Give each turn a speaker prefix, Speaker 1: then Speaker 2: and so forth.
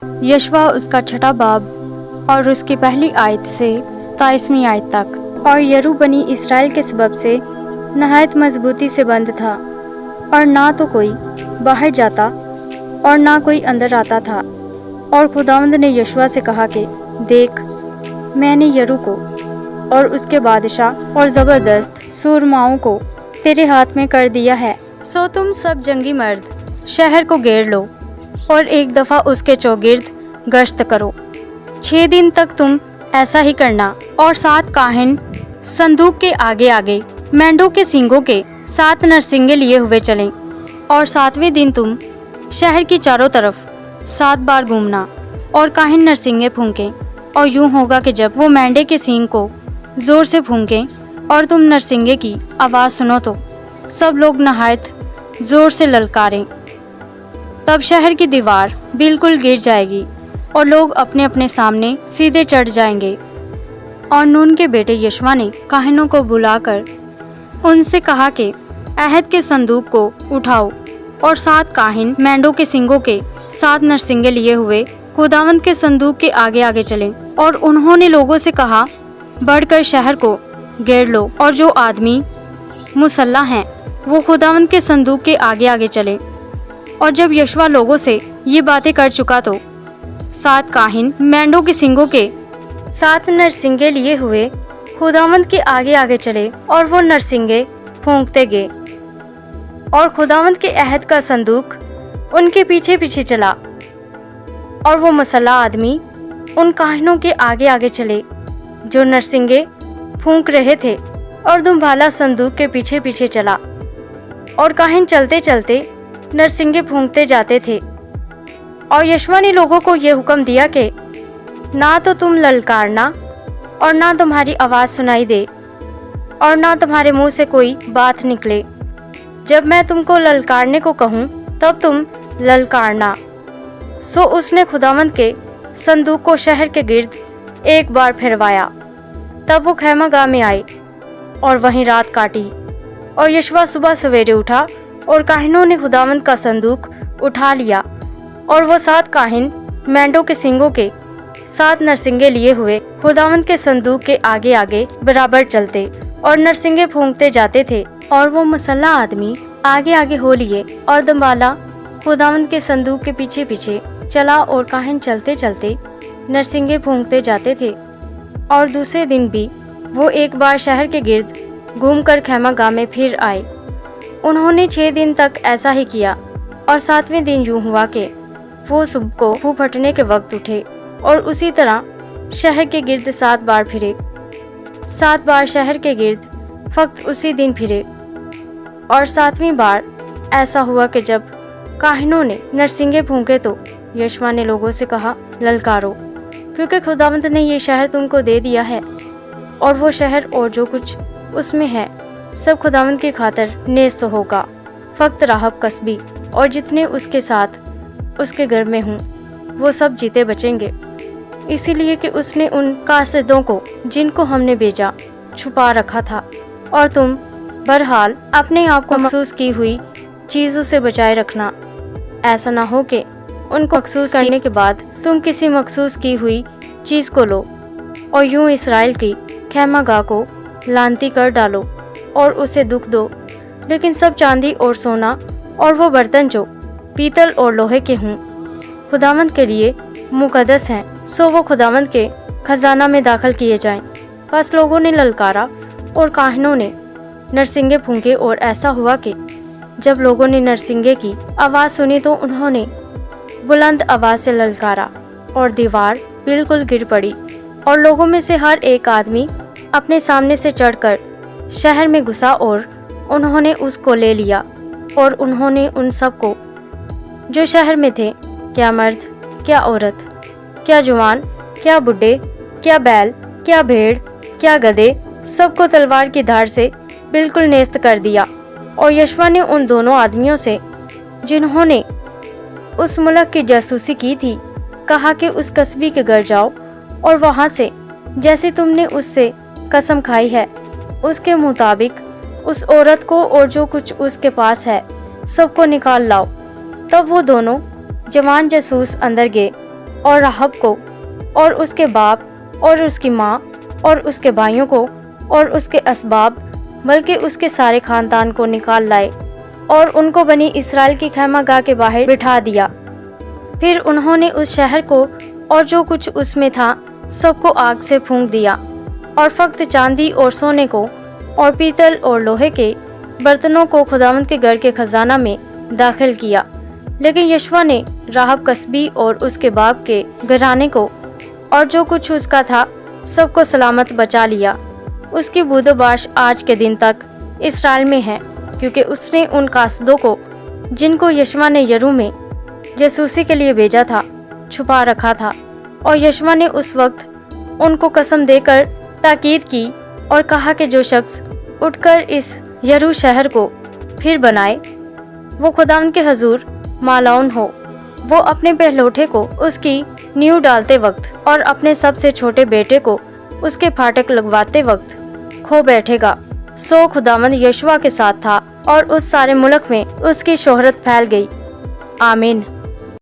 Speaker 1: यशवा उसका छठा बाब और उसकी पहली आयत से 27वीं आयत तक। और यरू बनी इसराइल के सबब से नहायत मजबूती से बंद था, और ना तो कोई बाहर जाता और ना कोई अंदर आता था। और खुदावंद ने यशवा से कहा कि देख, मैंने यरू को और उसके बादशाह और ज़बरदस्त सूरमाओं को तेरे हाथ में कर दिया है। सो तुम सब जंगी मर्द शहर को घेर लो और एक दफ़ा उसके चौगिर्द गश्त करो। 6 दिन तक तुम ऐसा ही करना। और 7 काहिन संदूक के आगे आगे मेंढों के सींगों के 7 नरसिंगे लिए हुए चलें। और 7वें दिन तुम शहर की चारों तरफ 7 बार घूमना और काहिन नरसिंगे फूंकें। और यूं होगा कि जब वो मेंढे के सींग को जोर से फूंकें और तुम नरसिंगे की आवाज़ सुनो तो सब लोग नहायत जोर से ललकारें। तब शहर की दीवार बिल्कुल गिर जाएगी और लोग अपने अपने सामने सीधे चढ़ जाएंगे। और नून के बेटे यशवा ने काहिनों को बुलाकर उनसे कहा कि अहद के संदूक को उठाओ। और 7 काहिन मेंढों के सींगों के 7 नरसिंगे लिए हुए खुदावंद के संदूक के आगे आगे चले। और उन्होंने लोगों से कहा, बढ़कर शहर को घेर लो। और जो आदमी मुसल्ला हैं वो खुदावंद के संदूक के आगे आगे चले। और जब यशवा लोगों से ये बातें कर चुका तो 7 काहिन मेंढों के सींगों के 7 नरसिंगे लिए हुए खुदावंद के आगे आगे चले। और वो नरसिंगे फूंकते गए और खुदावंद के अहद का संदूक उनके पीछे पीछे चला। और वो मुसल्ला आदमी उन काहिनों के आगे आगे चले जो नरसिंगे फूंक रहे थे, और दुम्भाला संदूक के पीछे पीछे चला। और काहिन चलते चलते नरसिंगे फूंकते जाते थे। और यशवा ने लोगों को ये हुक्म दिया कि ना तो तुम ललकारना और ना तुम्हारी आवाज़ सुनाई दे और ना तुम्हारे मुंह से कोई बात निकले। जब मैं तुमको ललकारने को कहूँ तब तुम ललकारना। सो उसने खुदावंद के संदूक को शहर के गिर्द एक बार फिरवाया। तब वो खैमागाह में आए और वहीं रात काटी। और यशवा सुबह सवेरे उठा और काहिनों ने खुदावंद का संदूक उठा लिया। और वो 7 काहिन मेंढों के सींगों के 7 नरसिंगे लिए हुए खुदावंद के संदूक के आगे आगे बराबर चलते और नरसिंगे फूंकते जाते थे। और वो मुसल्ला आदमी आगे आगे हो लिए और दम्बाला खुदावंद के संदूक के पीछे पीछे चला। और काहिन चलते चलते नरसिंगे फूंकते जाते थे। और दूसरे दिन भी वो एक बार शहर के गिर्द घूमकर खैमागाह में फिर आए। उन्होंने 6 दिन तक ऐसा ही किया। और 7वें दिन यूं हुआ कि वो सुबह को फूह फटने के वक्त उठे और उसी तरह शहर के गिर्द 7 बार फिरे। 7 बार शहर के गिर्द फक्त उसी दिन फिरे। और 7वीं बार ऐसा हुआ कि जब काहिनों ने नरसिंगे फूंके तो यशवा ने लोगों से कहा, ललकारो, क्योंकि खुदावंद ने ये शहर तुमको दे दिया है। और वो शहर और जो कुछ उसमें है सब खुदावंद की खातिर नेस्त होगा। फक्त राहब कसबी और जितने उसके साथ उसके घर में हूँ वो सब जीते बचेंगे, इसीलिए कि उसने उन कासिदों को जिनको हमने भेजा छुपा रखा था। और तुम बहरहाल अपने आप को महसूस की हुई चीज़ों से बचाए रखना। ऐसा ना हो कि उनको महसूस करने के बाद तुम किसी मखसूस की हुई चीज़ को लो और यूं इसराइल की खैमागाह को लानती कर डालो और उसे दुख दो। लेकिन सब चांदी और सोना और वो बर्तन जो पीतल और लोहे के हों खुदावंद के लिए मुकद्दस हैं, सो वो खुदावंद के खजाना में दाखिल किए जाएं। बस लोगों ने ललकारा और काहिनों ने नरसिंगे फूंके। और ऐसा हुआ कि जब लोगों ने नरसिंगे की आवाज़ सुनी तो उन्होंने बुलंद आवाज़ से ललकारा और दीवार बिल्कुल गिर पड़ी। और लोगों में से हर एक आदमी अपने सामने से चढ़कर शहर में घुसा और उन्होंने उसको ले लिया। और उन्होंने उन सबको जो शहर में थे, क्या मर्द, क्या औरत, क्या जवान, क्या बुढ़े, क्या बैल, क्या भेड़, क्या गधे, सबको तलवार की धार से बिल्कुल नेस्त कर दिया। और यशवा ने उन दोनों आदमियों से जिन्होंने उस मुल्क की जासूसी की थी कहा कि उस कस्बी के घर जाओ और वहाँ से जैसे तुमने उससे कसम खाई है उसके मुताबिक उस औरत को और जो कुछ उसके पास है सबको निकाल लाओ। तब वो दोनों जवान जासूस अंदर गए और राहब को और उसके बाप और उसकी माँ और उसके भाइयों को और उसके असबाब, बल्कि उसके सारे खानदान को निकाल लाए और उनको बनी इसराइल की खैमागाह के बाहर बिठा दिया। फिर उन्होंने उस शहर को और जो कुछ उसमें था सबको आग से फूंक दिया और फक्त चांदी और सोने को और पीतल और लोहे के बर्तनों को खुदावंद के घर के खजाना में दाखिल किया। लेकिन यशवा ने राहब कसबी और उसके बाप के घराने को और जो कुछ उसका था सबको सलामत बचा लिया। उसकी बूदोबाश आज के दिन तक इसराइल में है, क्योंकि उसने उन कासदों को जिनको यशवा ने यरू में जासूसी के लिए भेजा था छुपा रखा था। और यशवा ने उस वक्त उनको कसम देकर ताकीद की और कहा कि जो शख्स उठकर इस यरू शहर को फिर बनाए वो खुदावंद के हजूर मालौन हो। वो अपने पहलौठे को उसकी नींव डालते वक्त और अपने सबसे छोटे बेटे को उसके फाटक लगवाते वक्त खो बैठेगा। सो खुदावंद यशवा के साथ था और उस सारे मुल्क में उसकी शोहरत फैल गई। आमीन।